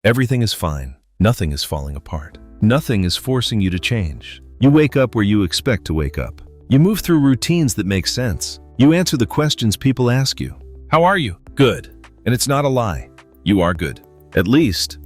Everything is fine. Nothing is falling apart. Nothing is forcing you to change. You wake up where you expect to wake up. You move through routines that make sense. You answer the questions people ask you. How are you? Good. And it's not a lie. You are good. At least,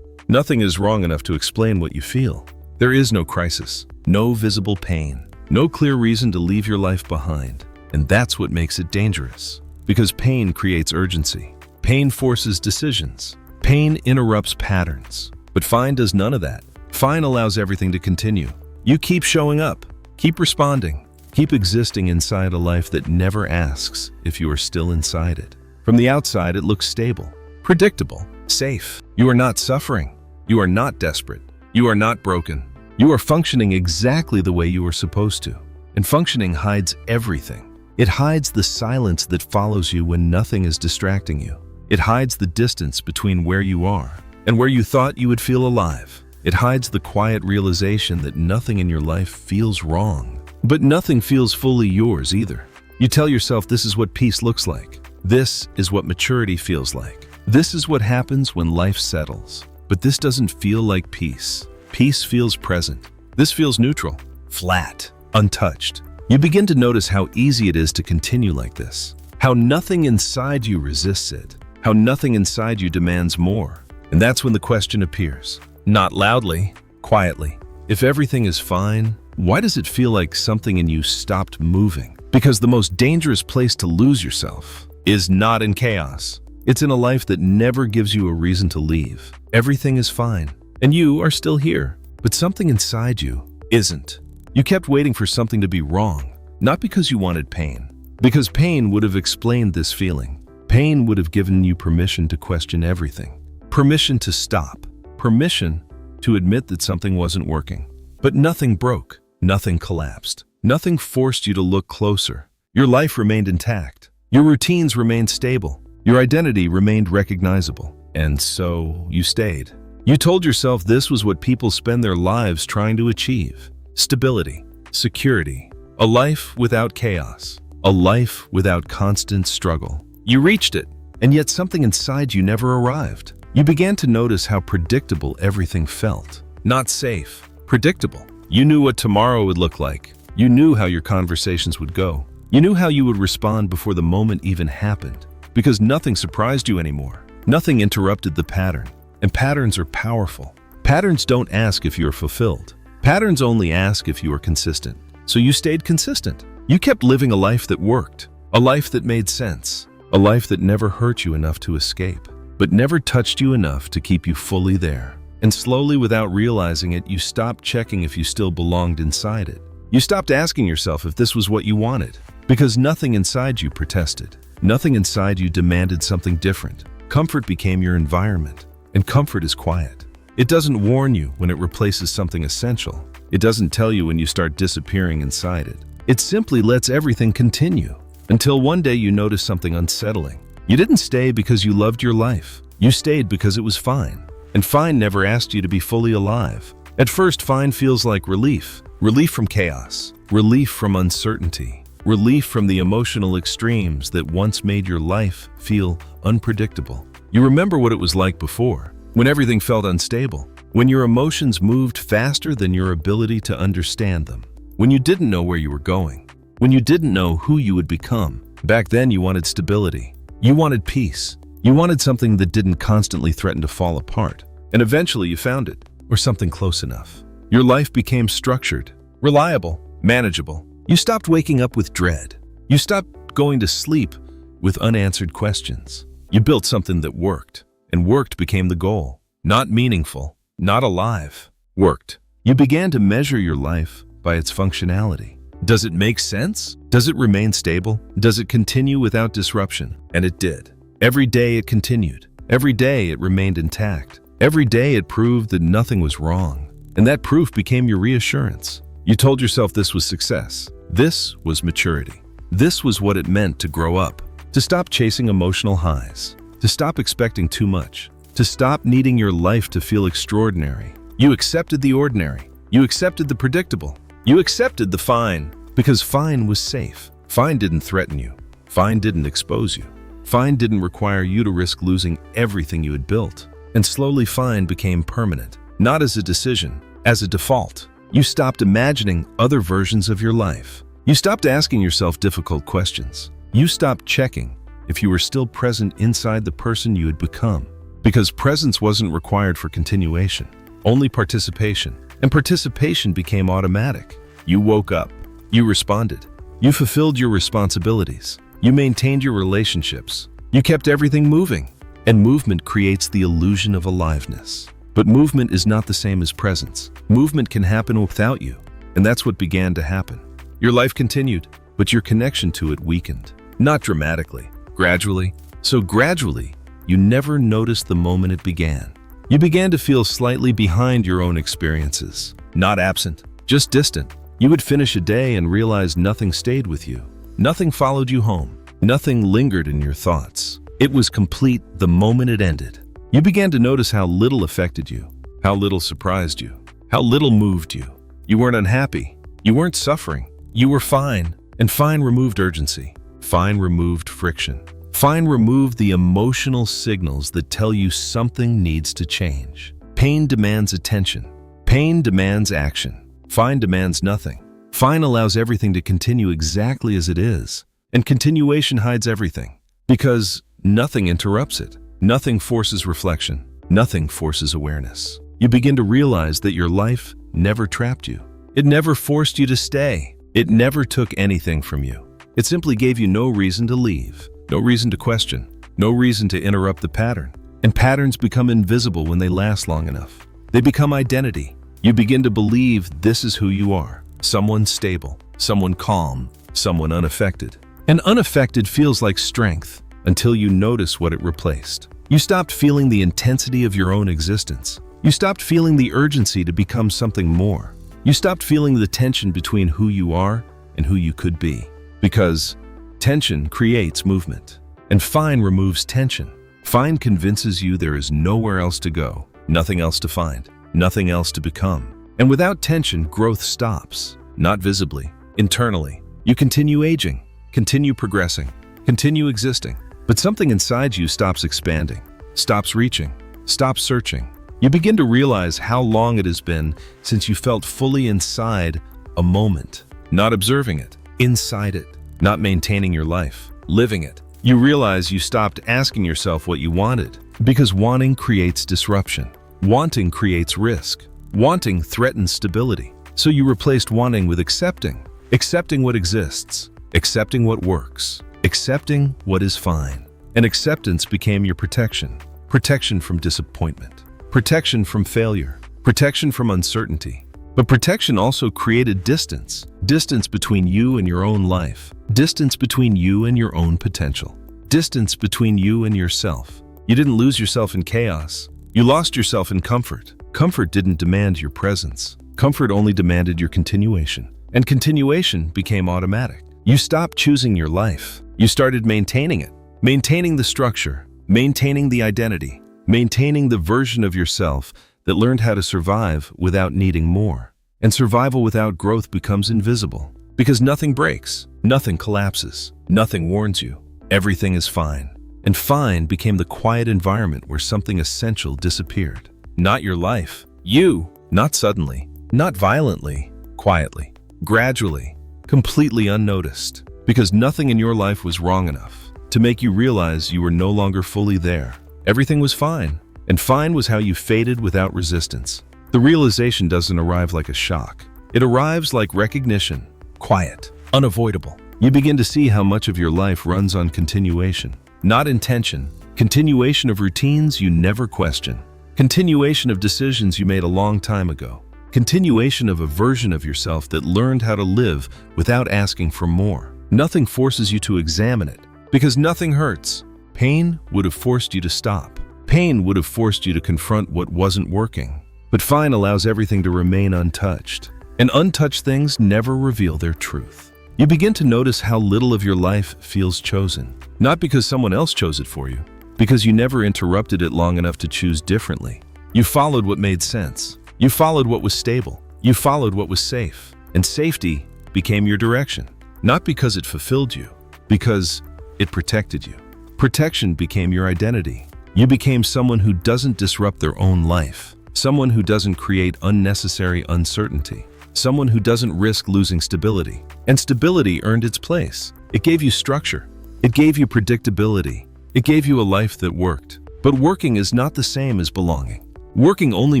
nothing is wrong enough to explain what you feel. There is no crisis, no visible pain, no clear reason to leave your life behind. And that's what makes it dangerous. Because pain creates urgency. Pain forces decisions. Pain interrupts patterns. But fine does none of that. Fine allows everything to continue. You keep showing up, keep responding, keep existing inside a life that never asks if you are still inside it. From the outside, it looks stable, predictable, safe. You are not suffering. You are not desperate. You are not broken. You are functioning exactly the way you are supposed to. And functioning hides everything. It hides the silence that follows you when nothing is distracting you. It hides the distance between where you are and where you thought you would feel alive. It hides the quiet realization that nothing in your life feels wrong. But nothing feels fully yours either. You tell yourself this is what peace looks like. This is what maturity feels like. This is what happens when life settles. But this doesn't feel like peace. Peace feels present. This feels neutral, flat, untouched. You begin to notice how easy it is to continue like this. How nothing inside you resists it. How nothing inside you demands more. And that's when the question appears. Not loudly, quietly. If everything is fine, why does it feel like something in you stopped moving? Because the most dangerous place to lose yourself is not in chaos. It's in a life that never gives you a reason to leave. Everything is fine, and you are still here. But something inside you isn't. You kept waiting for something to be wrong, not because you wanted pain. Because pain would have explained this feeling. Pain would have given you permission to question everything. Permission to stop. Permission to admit that something wasn't working. But nothing broke. Nothing collapsed. Nothing forced you to look closer. Your life remained intact. Your routines remained stable. Your identity remained recognizable. And so you stayed. You told yourself this was what people spend their lives trying to achieve. Stability, security, a life without chaos, a life without constant struggle. You reached it, and yet something inside you never arrived. You began to notice how predictable everything felt. Not safe, predictable. You knew what tomorrow would look like. You knew how your conversations would go. You knew how you would respond before the moment even happened. Because nothing surprised you anymore. Nothing interrupted the pattern. And patterns are powerful. Patterns don't ask if you are fulfilled. Patterns only ask if you are consistent. So you stayed consistent. You kept living a life that worked. A life that made sense. A life that never hurt you enough to escape, but never touched you enough to keep you fully there. And slowly, without realizing it, you stopped checking if you still belonged inside it. You stopped asking yourself if this was what you wanted, because nothing inside you protested. Nothing inside you demanded something different. Comfort became your environment, and comfort is quiet. It doesn't warn you when it replaces something essential. It doesn't tell you when you start disappearing inside it. It simply lets everything continue. Until one day you notice something unsettling. You didn't stay because you loved your life. You stayed because it was fine. And fine never asked you to be fully alive. At first, fine feels like relief. Relief from chaos. Relief from uncertainty. Relief from the emotional extremes that once made your life feel unpredictable. You remember what it was like before, when everything felt unstable, when your emotions moved faster than your ability to understand them, when you didn't know where you were going, when you didn't know who you would become. Back then, you wanted stability. You wanted peace. You wanted something that didn't constantly threaten to fall apart. And eventually you found it, or something close enough. Your life became structured, reliable, manageable. You stopped waking up with dread. You stopped going to sleep with unanswered questions. You built something that worked, and worked became the goal. Not meaningful, not alive, worked. You began to measure your life by its functionality. Does it make sense? Does it remain stable? Does it continue without disruption? And it did. Every day it continued. Every day it remained intact. Every day it proved that nothing was wrong. And that proof became your reassurance. You told yourself this was success. This was maturity. This was what it meant to grow up. To stop chasing emotional highs. To stop expecting too much. To stop needing your life to feel extraordinary. You accepted the ordinary. You accepted the predictable. You accepted the fine, because fine was safe. Fine didn't threaten you. Fine didn't expose you. Fine didn't require you to risk losing everything you had built. And slowly fine became permanent, not as a decision, as a default. You stopped imagining other versions of your life. You stopped asking yourself difficult questions. You stopped checking if you were still present inside the person you had become. Because presence wasn't required for continuation, only participation. And participation became automatic. You woke up. You responded. You fulfilled your responsibilities. You maintained your relationships. You kept everything moving. And movement creates the illusion of aliveness. But movement is not the same as presence. Movement can happen without you. And that's what began to happen. Your life continued, but your connection to it weakened. Not dramatically, gradually. So gradually, you never noticed the moment it began. You began to feel slightly behind your own experiences. Not absent, just distant. You would finish a day and realize nothing stayed with you. Nothing followed you home. Nothing lingered in your thoughts. It was complete the moment it ended. You began to notice how little affected you, how little surprised you, how little moved you. You weren't unhappy. You weren't suffering. You were fine. And fine removed urgency. Fine removed friction. Fine removed the emotional signals that tell you something needs to change. Pain demands attention. Pain demands action. Fine demands nothing. Fine allows everything to continue exactly as it is. And continuation hides everything. Because nothing interrupts it. Nothing forces reflection. Nothing forces awareness. You begin to realize that your life never trapped you. It never forced you to stay. It never took anything from you. It simply gave you no reason to leave, no reason to question, no reason to interrupt the pattern. And patterns become invisible when they last long enough. They become identity. You begin to believe this is who you are. Someone stable, someone calm, someone unaffected. And unaffected feels like strength until you notice what it replaced. You stopped feeling the intensity of your own existence. You stopped feeling the urgency to become something more. You stopped feeling the tension between who you are and who you could be. Because tension creates movement, and fine removes tension. Fine convinces you there is nowhere else to go, nothing else to find, nothing else to become. And without tension, growth stops, not visibly, internally. You continue aging, continue progressing, continue existing. But something inside you stops expanding, stops reaching, stops searching. You begin to realize how long it has been since you felt fully inside a moment, not observing it, inside it, not maintaining your life, living it. You realize you stopped asking yourself what you wanted, because wanting creates disruption. Wanting creates risk. Wanting threatens stability. So you replaced wanting with accepting. Accepting what exists. Accepting what works. Accepting what is fine. And acceptance became your protection. Protection from disappointment. Protection from failure. Protection from uncertainty. But protection also created distance. Distance between you and your own life. Distance between you and your own potential. Distance between you and yourself. You didn't lose yourself in chaos. You lost yourself in comfort. Comfort didn't demand your presence. Comfort only demanded your continuation. And continuation became automatic. You stopped choosing your life. You started maintaining it. Maintaining the structure. Maintaining the identity. Maintaining the version of yourself that learned how to survive without needing more. And survival without growth becomes invisible. Because nothing breaks. Nothing collapses. Nothing warns you. Everything is fine. And fine became the quiet environment where something essential disappeared. Not your life. You. Not suddenly. Not violently. Quietly. Gradually. Completely unnoticed. Because nothing in your life was wrong enough to make you realize you were no longer fully there. Everything was fine. And fine was how you faded without resistance. The realization doesn't arrive like a shock. It arrives like recognition. Quiet. Unavoidable. You begin to see how much of your life runs on continuation. Not intention. Continuation of routines you never question. Continuation of decisions you made a long time ago. Continuation of a version of yourself that learned how to live without asking for more. Nothing forces you to examine it, because nothing hurts. Pain would have forced you to stop. Pain would have forced you to confront what wasn't working. But fine allows everything to remain untouched. And untouched things never reveal their truth. You begin to notice how little of your life feels chosen. Not because someone else chose it for you, because you never interrupted it long enough to choose differently. You followed what made sense. You followed what was stable. You followed what was safe. And safety became your direction. Not because it fulfilled you, because it protected you. Protection became your identity. You became someone who doesn't disrupt their own life, someone who doesn't create unnecessary uncertainty, someone who doesn't risk losing stability. And stability earned its place. It gave you structure. It gave you predictability. It gave you a life that worked. But working is not the same as belonging. Working only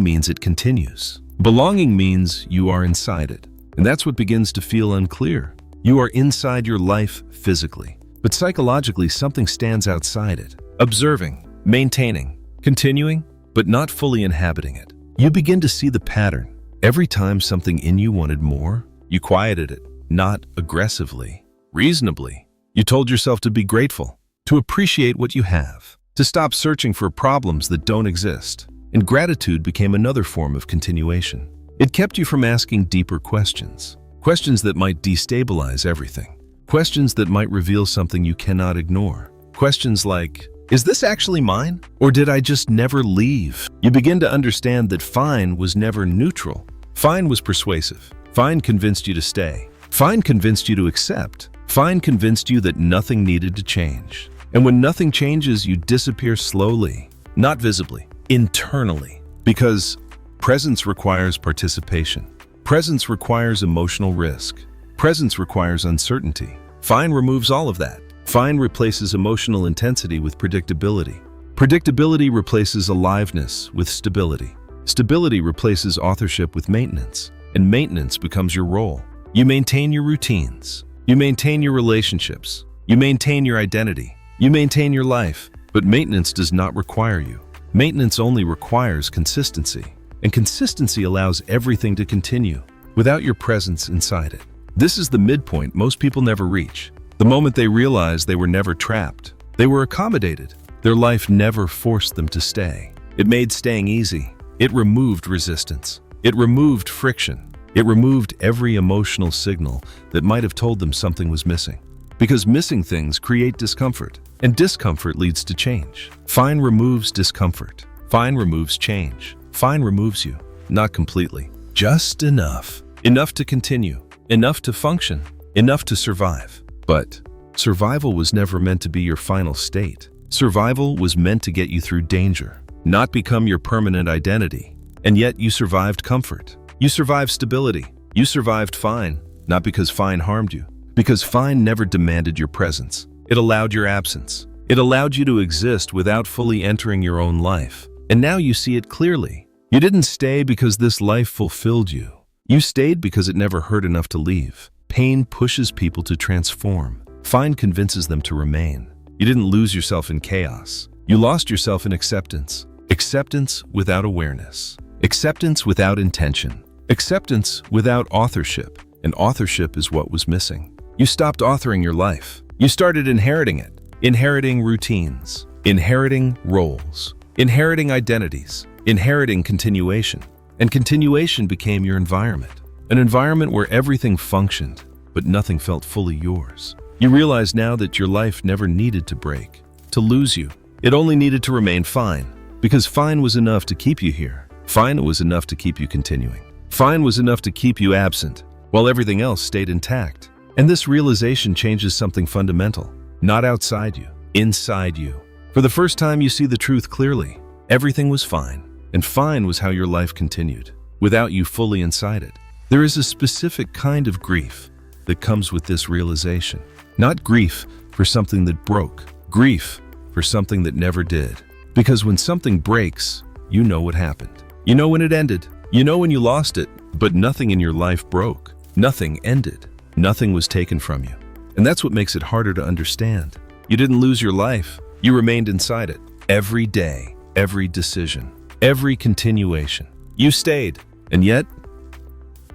means it continues. Belonging means you are inside it. And that's what begins to feel unclear. You are inside your life physically, but psychologically something stands outside it. Observing, maintaining, continuing, but not fully inhabiting it. You begin to see the pattern. Every time something in you wanted more, you quieted it, not aggressively, reasonably. You told yourself to be grateful, to appreciate what you have, to stop searching for problems that don't exist. And gratitude became another form of continuation. It kept you from asking deeper questions, questions that might destabilize everything, questions that might reveal something you cannot ignore. Questions like, is this actually mine? Or did I just never leave? You begin to understand that fine was never neutral. Fine was persuasive. Fine convinced you to stay. Fine convinced you to accept. Fine convinced you that nothing needed to change. And when nothing changes, you disappear slowly, not visibly, internally. Because presence requires participation. Presence requires emotional risk. Presence requires uncertainty. Fine removes all of that. Fine replaces emotional intensity with predictability. Predictability replaces aliveness with stability. Stability replaces authorship with maintenance. And maintenance becomes your role. You maintain your routines. You maintain your relationships. You maintain your identity. You maintain your life. But maintenance does not require you. Maintenance only requires consistency. And consistency allows everything to continue without your presence inside it. This is the midpoint most people never reach. The moment they realize they were never trapped. They were accommodated. Their life never forced them to stay. It made staying easy. It removed resistance. It removed friction. It removed every emotional signal that might have told them something was missing. Because missing things create discomfort, and discomfort leads to change. Fine removes discomfort. Fine removes change. Fine removes you. Not completely. Just enough. Enough to continue. Enough to function. Enough to survive. But survival was never meant to be your final state. Survival was meant to get you through danger, not become your permanent identity. And yet you survived comfort. You survived stability. You survived fine, not because fine harmed you, because fine never demanded your presence. It allowed your absence. It allowed you to exist without fully entering your own life. And now you see it clearly. You didn't stay because this life fulfilled you. You stayed because it never hurt enough to leave. Pain pushes people to transform. Fine convinces them to remain. You didn't lose yourself in chaos. You lost yourself in acceptance. Acceptance without awareness. Acceptance without intention. Acceptance without authorship. And authorship is what was missing. You stopped authoring your life. You started inheriting it. Inheriting routines. Inheriting roles. Inheriting identities. Inheriting continuation. And continuation became your environment. An environment where everything functioned, but nothing felt fully yours. You realize now that your life never needed to break, to lose you. It only needed to remain fine, because fine was enough to keep you here. Fine was enough to keep you continuing. Fine was enough to keep you absent, while everything else stayed intact. And this realization changes something fundamental. Not outside you, inside you. For the first time, you see the truth clearly. Everything was fine, and fine was how your life continued, without you fully inside it. There is a specific kind of grief that comes with this realization. Not grief for something that broke, grief for something that never did. Because when something breaks, you know what happened. You know when it ended. You know when you lost it, but nothing in your life broke. Nothing ended. Nothing was taken from you. And that's what makes it harder to understand. You didn't lose your life. You remained inside it. Every day, every decision, every continuation. You stayed, and yet,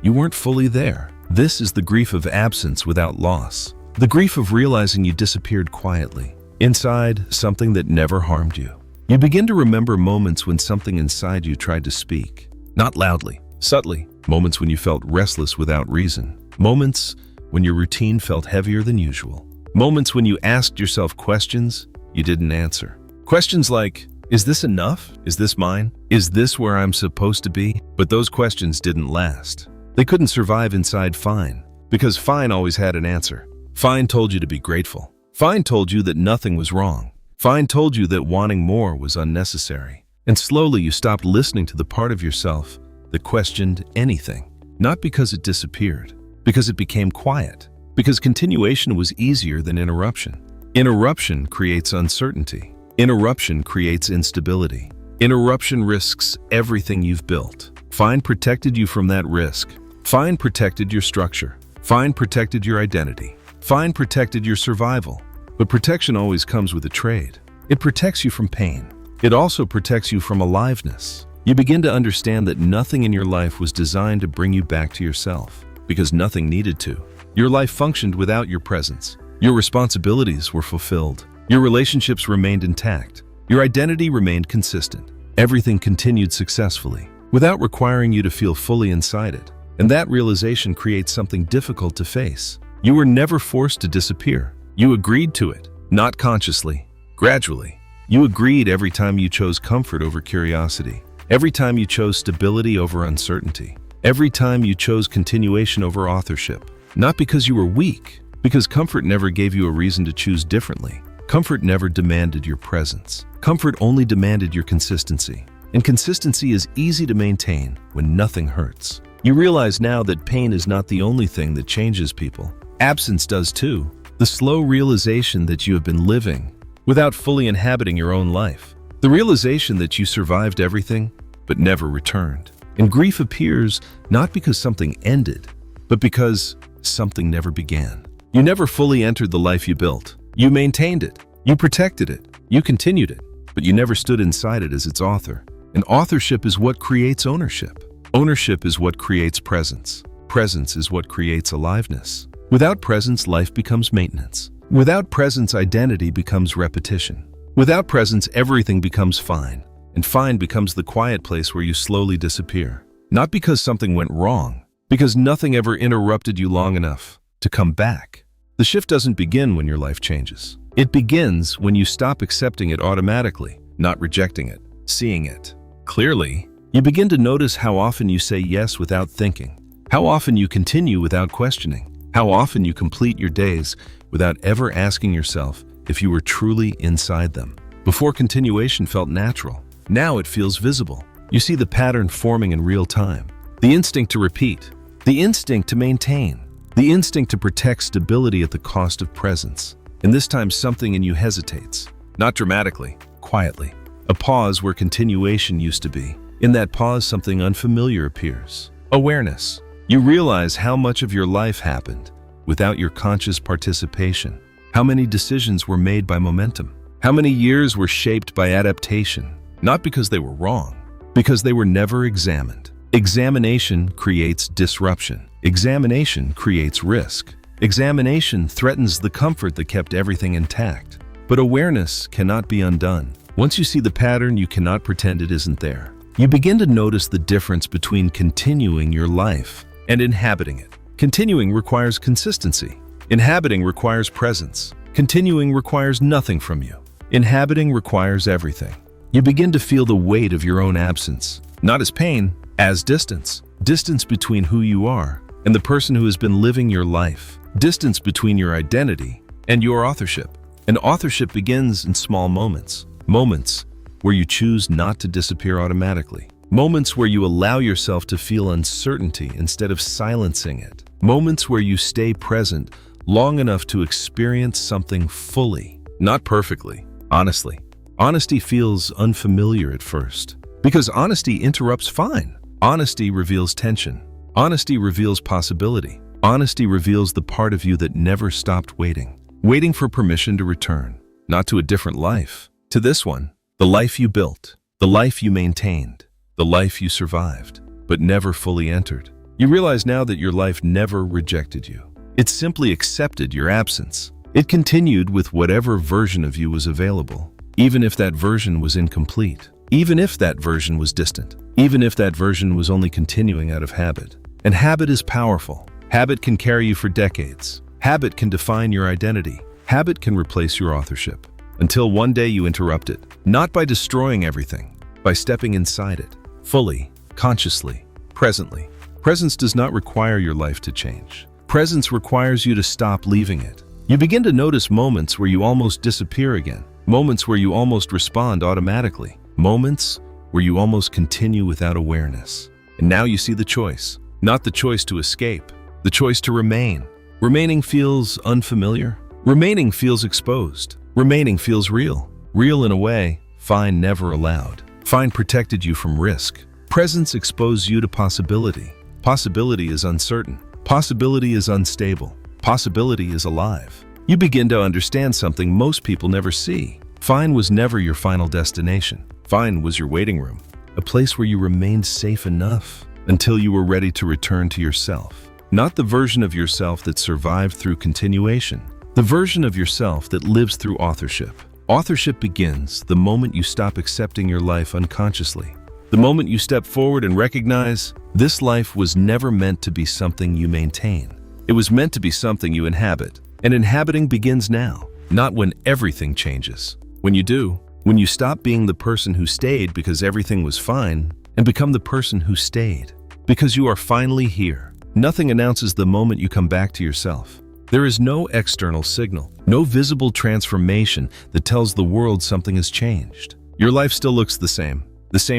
you weren't fully there. This is the grief of absence without loss. The grief of realizing you disappeared quietly, inside something that never harmed you. You begin to remember moments when something inside you tried to speak. Not loudly, subtly. Moments when you felt restless without reason. Moments when your routine felt heavier than usual. Moments when you asked yourself questions you didn't answer. Questions like, is this enough? Is this mine? Is this where I'm supposed to be? But those questions didn't last. They couldn't survive inside fine, because fine always had an answer. Fine told you to be grateful. Fine told you that nothing was wrong. Fine told you that wanting more was unnecessary. And slowly you stopped listening to the part of yourself that questioned anything. Not because it disappeared, because it became quiet. Because continuation was easier than interruption. Interruption creates uncertainty. Interruption creates instability. Interruption risks everything you've built. Fine protected you from that risk. Fine protected your structure. Fine protected your identity. Fine protected your survival. But protection always comes with a trade. It protects you from pain. It also protects you from aliveness. You begin to understand that nothing in your life was designed to bring you back to yourself, because nothing needed to. Your life functioned without your presence. Your responsibilities were fulfilled. Your relationships remained intact. Your identity remained consistent. Everything continued successfully, without requiring you to feel fully inside it. And that realization creates something difficult to face. You were never forced to disappear. You agreed to it, not consciously, gradually. You agreed every time you chose comfort over curiosity. Every time you chose stability over uncertainty. Every time you chose continuation over authorship. Not because you were weak, because comfort never gave you a reason to choose differently. Comfort never demanded your presence. Comfort only demanded your consistency. And consistency is easy to maintain when nothing hurts. You realize now that pain is not the only thing that changes people. Absence does too. The slow realization that you have been living without fully inhabiting your own life. The realization that you survived everything but never returned. And grief appears not because something ended, but because something never began. You never fully entered the life you built. You maintained it. You protected it. You continued it. But you never stood inside it as its author. And authorship is what creates ownership. Ownership is what creates presence. Presence is what creates aliveness. Without presence, life becomes maintenance. Without presence, identity becomes repetition. Without presence, everything becomes fine. And fine becomes the quiet place where you slowly disappear. Not because something went wrong, because nothing ever interrupted you long enough to come back. The shift doesn't begin when your life changes. It begins when you stop accepting it automatically, not rejecting it, seeing it clearly. You begin to notice how often you say yes without thinking, how often you continue without questioning, how often you complete your days without ever asking yourself if you were truly inside them. Before, continuation felt natural. Now it feels visible. You see the pattern forming in real time. The instinct to repeat, the instinct to maintain, the instinct to protect stability at the cost of presence. And this time something in you hesitates. Not dramatically, quietly. A pause where continuation used to be. In that pause, something unfamiliar appears. Awareness. You realize how much of your life happened without your conscious participation. How many decisions were made by momentum. How many years were shaped by adaptation. Not because they were wrong, because they were never examined. Examination creates disruption. Examination creates risk. Examination threatens the comfort that kept everything intact. But awareness cannot be undone. Once you see the pattern, you cannot pretend it isn't there. You begin to notice the difference between continuing your life and inhabiting it. Continuing requires consistency. Inhabiting requires presence. Continuing requires nothing from you. Inhabiting requires everything. You begin to feel the weight of your own absence, not as pain, as distance. Distance between who you are and the person who has been living your life. Distance between your identity and your authorship. And authorship begins in small moments. Moments where you choose not to disappear automatically. Moments where you allow yourself to feel uncertainty instead of silencing it. Moments where you stay present long enough to experience something fully, not perfectly, honestly. Honesty feels unfamiliar at first, because honesty interrupts fine. Honesty reveals tension. Honesty reveals possibility. Honesty reveals the part of you that never stopped waiting. Waiting for permission to return, not to a different life, to this one. The life you built, the life you maintained, the life you survived, but never fully entered. You realize now that your life never rejected you. It simply accepted your absence. It continued with whatever version of you was available. Even if that version was incomplete, even if that version was distant, even if that version was only continuing out of habit. And habit is powerful. Habit can carry you for decades. Habit can define your identity. Habit can replace your authorship. Until one day you interrupt it, not by destroying everything, by stepping inside it, fully, consciously, presently. Presence does not require your life to change. Presence requires you to stop leaving it. You begin to notice moments where you almost disappear again. moments where you almost respond automatically, moments where you almost continue without awareness. And now you see the choice, not the choice to escape, the choice to remain. Remaining feels unfamiliar. Remaining feels exposed. Remaining feels real. Real in a way Fine never allowed. Fine protected you from risk. Presence exposed you to possibility. Possibility is uncertain. Possibility is unstable. Possibility is alive. You begin to understand something most people never see. Fine was never your final destination. Fine was your waiting room, a place where you remained safe enough until you were ready to return to yourself. Not the version of yourself that survived through continuation, the version of yourself that lives through authorship. Authorship begins the moment you stop accepting your life unconsciously. The moment you step forward and recognize this life was never meant to be something you maintain. It was meant to be something you inhabit. And inhabiting begins now, not when everything changes. When you do, when you stop being the person who stayed because everything was fine and become the person who stayed because you are finally here. Nothing announces the moment you come back to yourself. There is no external signal, no visible transformation that tells the world something has changed. Your life still looks the same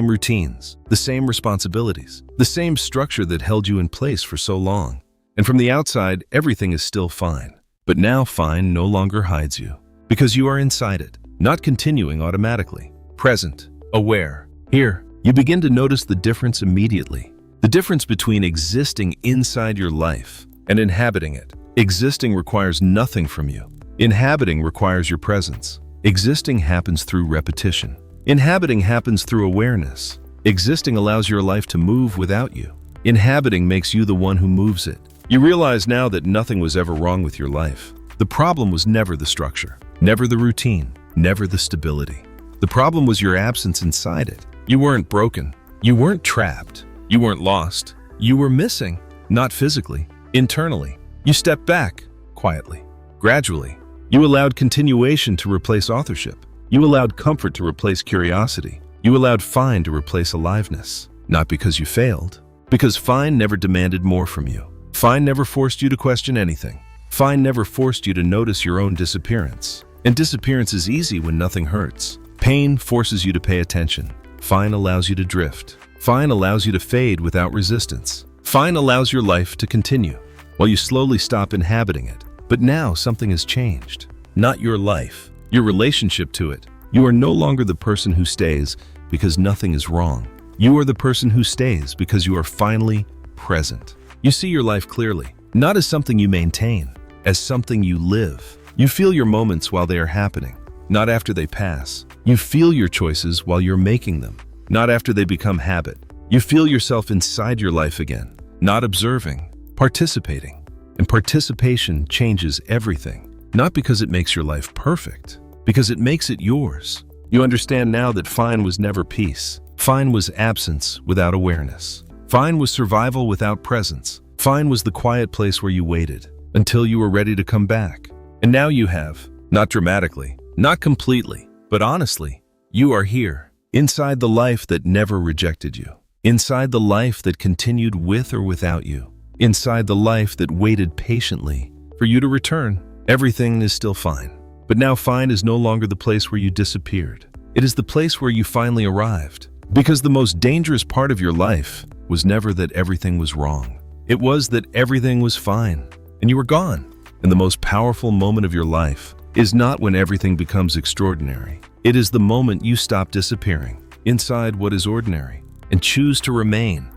routines, the same responsibilities, the same structure that held you in place for so long. And from the outside, everything is still fine. But now fine no longer hides you, because you are inside it, not continuing automatically. Present, aware. Here, you begin to notice the difference immediately. The difference between existing inside your life and inhabiting it. Existing requires nothing from you. Inhabiting requires your presence. Existing happens through repetition. Inhabiting happens through awareness. Existing allows your life to move without you. Inhabiting makes you the one who moves it. You realize now that nothing was ever wrong with your life. The problem was never the structure, never the routine, never the stability. The problem was your absence inside it. You weren't broken. You weren't trapped. You weren't lost. You were missing, not physically, internally. You stepped back, quietly, gradually. You allowed continuation to replace authorship. You allowed comfort to replace curiosity. You allowed fine to replace aliveness. Not because you failed, because fine never demanded more from you. Fine never forced you to question anything. Fine never forced you to notice your own disappearance. And disappearance is easy when nothing hurts. Pain forces you to pay attention. Fine allows you to drift. Fine allows you to fade without resistance. Fine allows your life to continue, while you slowly stop inhabiting it. But now something has changed. Not your life, your relationship to it. You are no longer the person who stays because nothing is wrong. You are the person who stays because you are finally present. You see your life clearly, not as something you maintain, as something you live. You feel your moments while they are happening, not after they pass. You feel your choices while you're making them, not after they become habit. You feel yourself inside your life again, not observing, participating. And participation changes everything, not because it makes your life perfect, because it makes it yours. You understand now that fine was never peace. Fine was absence without awareness. Fine was survival without presence. Fine was the quiet place where you waited until you were ready to come back. And now you have, not dramatically, not completely, but honestly, you are here, inside the life that never rejected you, inside the life that continued with or without you, inside the life that waited patiently for you to return. Everything is still fine, but now fine is no longer the place where you disappeared. It is the place where you finally arrived, because the most dangerous part of your life was never that everything was wrong. It was that everything was fine, and you were gone. And the most powerful moment of your life is not when everything becomes extraordinary. It is the moment you stop disappearing inside what is ordinary and choose to remain